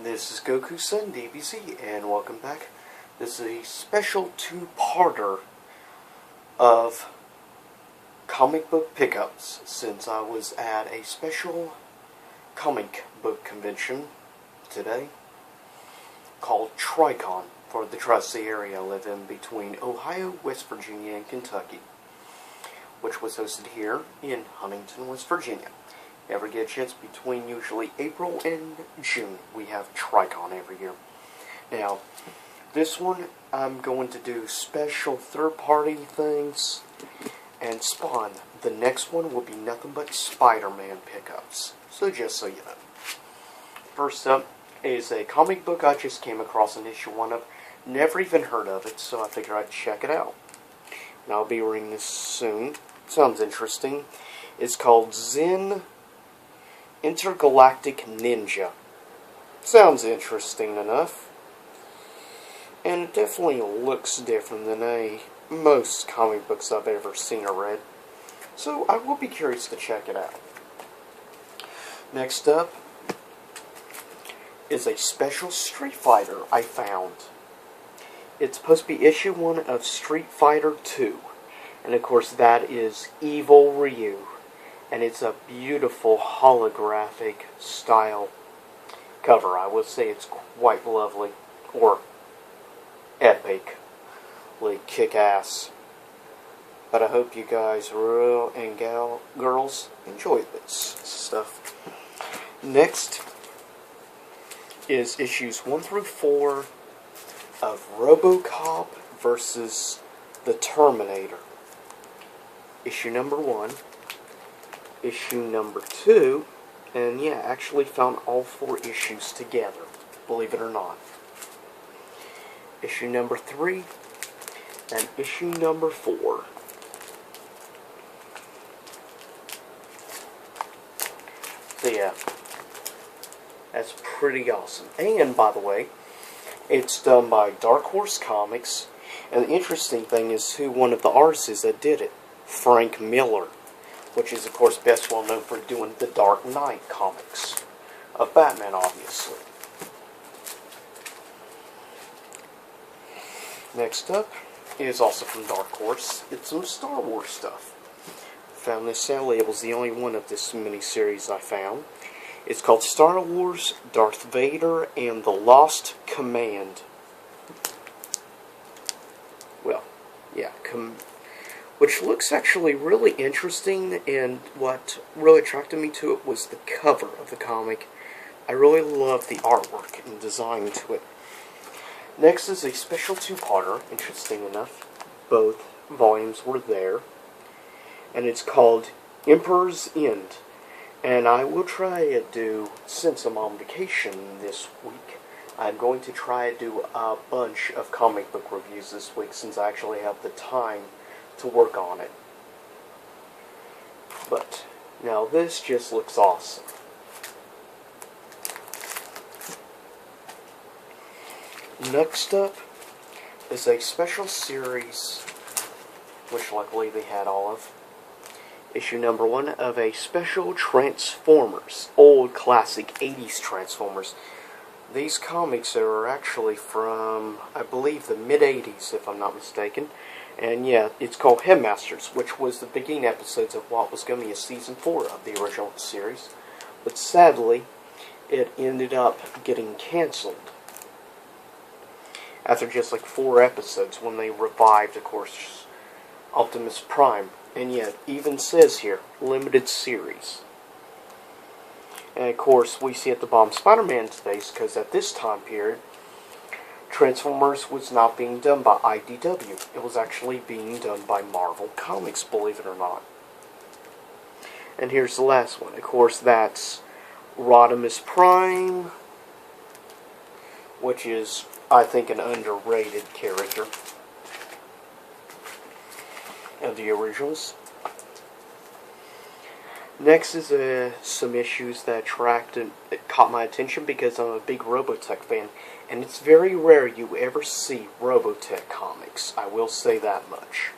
This is Goku-san, DBZ, and welcome back. This is a special two-parter of comic book pickups, since I was at a special comic book convention today called Tricon for the Tri-State area I live in between Ohio, West Virginia, and Kentucky, which was hosted here in Huntington, West Virginia. Ever get a chance between usually April and June, we have Tricon every year. Now, this one I'm going to do special third-party things and Spawn. The next one will be nothing but Spider-Man pickups. So just so you know. First up is a comic book I just came across an issue one of. Never even heard of it, so I figured I'd check it out. And I'll be reading this soon. Sounds interesting. It's called Zen Intergalactic Ninja. Sounds interesting enough. And it definitely looks different than most comic books I've ever seen or read. So I will be curious to check it out. Next up is a special Street Fighter I found. It's supposed to be issue 1 of Street Fighter 2. And of course that is Evil Ryu. And it's a beautiful holographic style cover. I would say it's quite lovely, or epically kick-ass. But I hope you guys, girls, enjoy this stuff. Next is issues 1 through 4 of Robocop versus the Terminator. Issue number 1. Issue number 2, and yeah, actually found all 4 issues together, believe it or not. Issue number 3, and issue number 4. So yeah, that's pretty awesome. And by the way, it's done by Dark Horse Comics, and the interesting thing is who one of the artists is that did it, Frank Miller, which is, of course, best well known for doing the Dark Knight comics of Batman, obviously. Next up is also from Dark Horse. It's some Star Wars stuff. Found this, sadly, it was the only one of this miniseries I found. It's called Star Wars, Darth Vader, and the Lost Command. Well, yeah, which looks actually really interesting, and what really attracted me to it was the cover of the comic. I really love the artwork and design to it. Next is a special two-parter, interesting enough. Both volumes were there. And it's called Emperor's End. And I will try to do, since I'm on vacation this week, I'm going to try to do a bunch of comic book reviews this week, since I actually have the time to work on it. But now this just looks awesome. Next up is a special series, which luckily they had all of. Issue number 1 of a special Transformers, old classic 80s Transformers. These comics are actually from, I believe, the mid-80s, if I'm not mistaken. And yeah, it's called Headmasters, which was the beginning episodes of what was going to be a season 4 of the original series. But sadly, it ended up getting cancelled after just like 4 episodes when they revived, of course, Optimus Prime. And yeah, it even says here, limited series. And of course, we see at the bottom Spider-Man's face, because at this time period, Transformers was not being done by IDW. It was actually being done by Marvel Comics, believe it or not. And here's the last one. Of course, that's Rodimus Prime, which is, I think, an underrated character of the originals. Next is some issues that caught my attention because I'm a big Robotech fan, and it's very rare you ever see Robotech comics. I will say that much.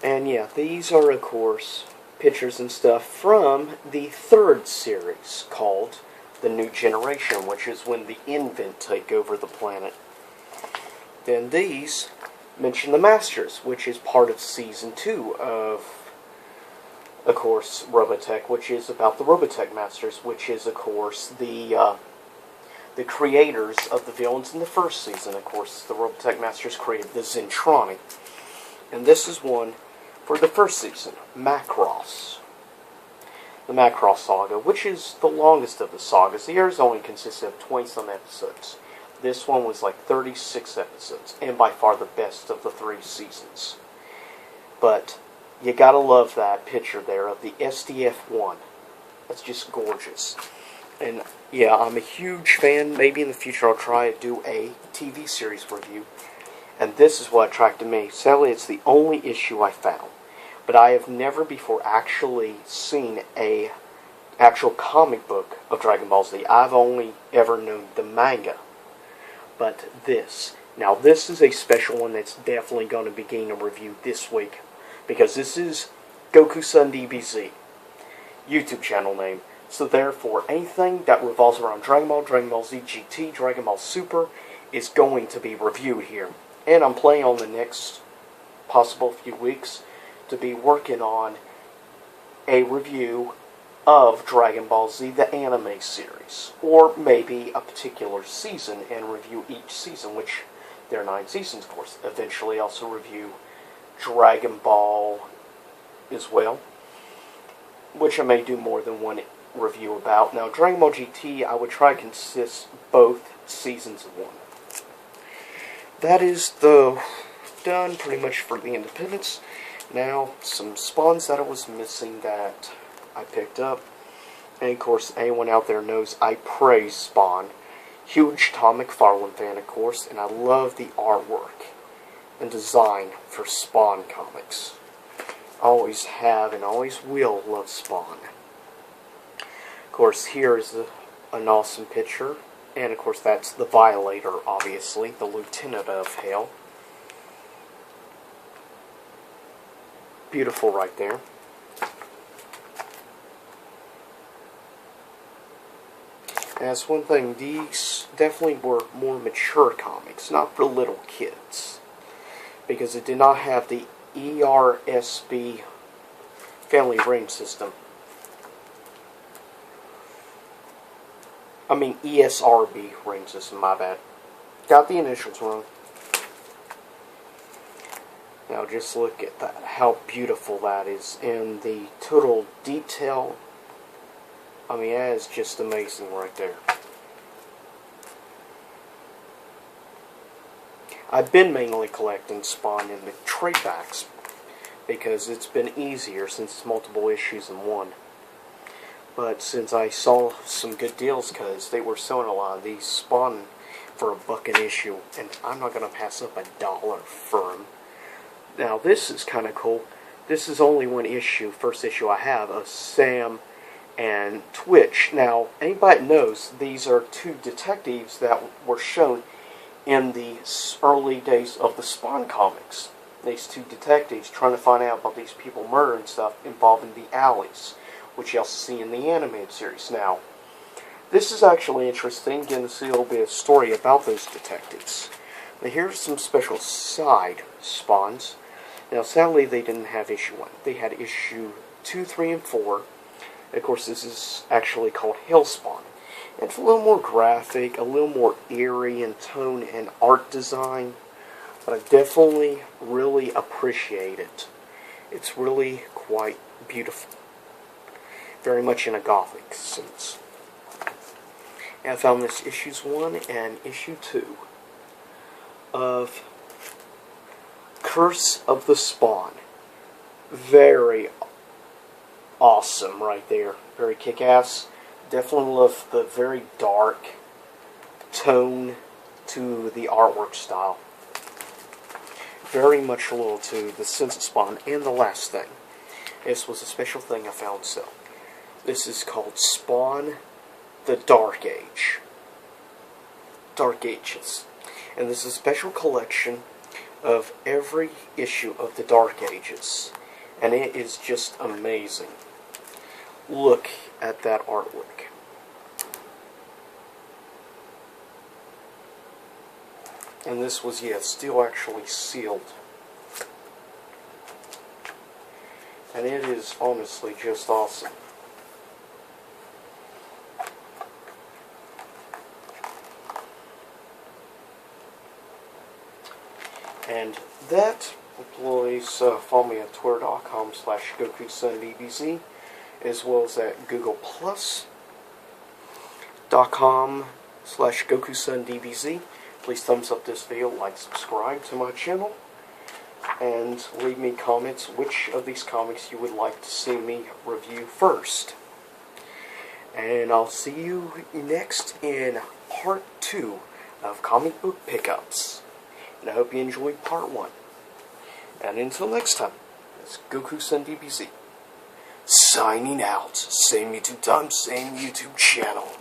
And yeah, these are, of course, pictures and stuff from the third series called The New Generation, which is when the Invent take over the planet. Then these mention the Masters, which is part of Season 2 of course, Robotech, which is about the Robotech Masters, which is, of course, the creators of the villains in the first season. Of course, the Robotech Masters created the Zentroni. And this is one for the first season, Macross. The Macross saga, which is the longest of the sagas. The series only consists of 20-some episodes. This one was like 36 episodes, and by far the best of the 3 seasons. But you gotta love that picture there of the SDF-1. That's just gorgeous. And yeah, I'm a huge fan. Maybe in the future I'll try to do a TV series review. And this is what attracted me. Sadly, it's the only issue I found. But I have never before actually seen a actual comic book of Dragon Ball Z. I've only ever known the manga. But this. Now, this is a special one that's definitely going to be getting a review this week. Because this is Goku-san DBZ. YouTube channel name. So therefore, anything that revolves around Dragon Ball Z GT, Dragon Ball Super is going to be reviewed here. And I'm planning on the next possible few weeks to be working on a review of Dragon Ball Z, the anime series. Or maybe a particular season and review each season, which there are 9 seasons, of course. Eventually also review Dragon Ball as well, which I may do more than one review about. Now, Dragon Ball GT, I would try to consist both seasons of one. That is done pretty much for the independents. Now, some spawns that I was missing that I picked up. And of course, anyone out there knows I praise Spawn. Huge Tom McFarlane fan, of course, and I love the artwork and design for Spawn comics. Always have and always will love Spawn. Of course, here is an awesome picture. And of course, that's the Violator, obviously, the Lieutenant of Hell. Beautiful right there. That's one thing, these definitely were more mature comics, not for little kids. Because it did not have the ERSB family ring system. I mean ESRB ring system, my bad. Got the initials wrong. Now just look at that, how beautiful that is, and the total detail. I mean, that is just amazing right there. I've been mainly collecting Spawn in the trade backs because it's been easier since it's multiple issues in one. But since I saw some good deals, because they were selling a lot of these Spawn for $1 an issue, and I'm not going to pass up $1 for them. Now this is kind of cool. This is only one issue, first issue I have, of Sam and Twitch. Now, anybody knows these are 2 detectives that were shown in the early days of the Spawn comics. These 2 detectives trying to find out about these people murder and stuff involving the alleys, which you'll see in the animated series. Now, this is actually interesting, getting to see a little bit of story about those detectives. Now, here's some special side spawns. Now, sadly, they didn't have issue 1. They had issue 2, 3, and 4. Of course, this is actually called Hellspawn. It's a little more graphic, a little more eerie in tone and art design, but I definitely really appreciate it. It's really quite beautiful. Very much in a gothic sense. And I found this issues 1 and issue 2 of Curse of the Spawn. Very awesome right there. Very kick-ass. Definitely love the very dark tone to the artwork style. Very much loyal to the sense of Spawn. And the last thing. This was a special thing I found, so. This is called Spawn the Dark Age. Dark Ages. And this is a special collection of every issue of the Dark Ages. and it is just amazing. Look at that artwork. And this was, yeah, still actually sealed. And it is honestly just awesome. And that, please follow me at twitter.com/GokuSunDBZ, as well as at googlepluscom.com/GokuSunDBZ. Please thumbs up this video, like, subscribe to my channel, and leave me comments which of these comics you would like to see me review first. And I'll see you next in part 2 of comic book pickups. And I hope you enjoyed part 1. And until next time, it's GokuSunDBZ signing out. Same YouTube time, same YouTube channel.